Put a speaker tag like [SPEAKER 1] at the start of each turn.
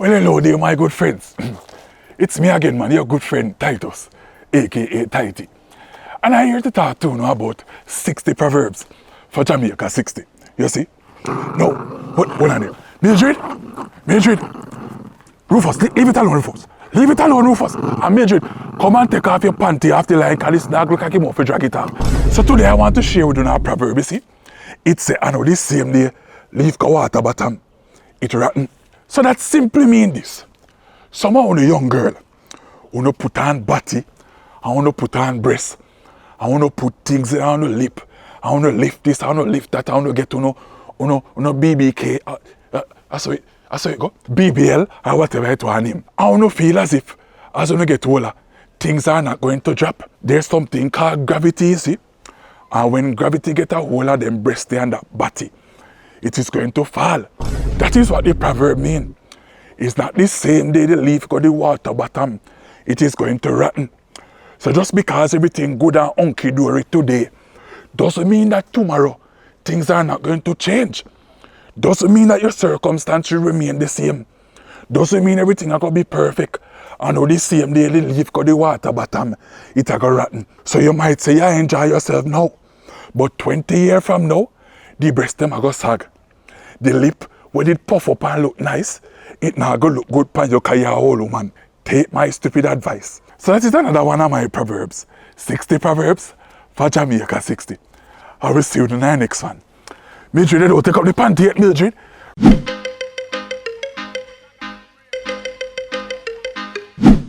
[SPEAKER 1] Well, hello there, my good friends. It's me again, man, your good friend Titus, aka Tightie. And I'm here to talk to you about 60 proverbs for Jamaica 60. You see? No, hold on there. Mildred, Rufus, leave it alone, Rufus. Leave it alone, Rufus. And Mildred, come and take off your panty off the line, because this dog look like him off to drag it off. So today I want to share with you a proverb, you see? It's I know this same day, leave go water bottom, it rotten. So that simply means this. Someone on a young girl, wanna put on body, I wanna put on breast, I wanna put things on the lip, I wanna lift this, I wanna lift that, I wanna get to know BBK, I saw it go, BBL, or whatever it was name. I wanna feel as if, as I get older, things are not going to drop. There's something called gravity, you see? And when gravity get a hold of them breast and that body, it is going to fall. That is what the proverb means. It's not the same day the leaf got the water bottom. It is going to rotten. So just because everything good and hunky-dory today, doesn't mean that tomorrow things are not going to change. Doesn't mean that your circumstances remain the same. Doesn't mean everything are going to be perfect. And on the same day the leaf got the water bottom, it are going to rotten. So you might say, yeah, enjoy yourself now. But 20 years from now, the breast them are going to sag. The lip, when it puff up and look nice, it not going to look good pan your kaya whole woman. Take my stupid advice. So that is another one of my proverbs. 60 proverbs for Jamaica 60. I will see you in the next one. Mildred, don't take up the panty yet, Mildred.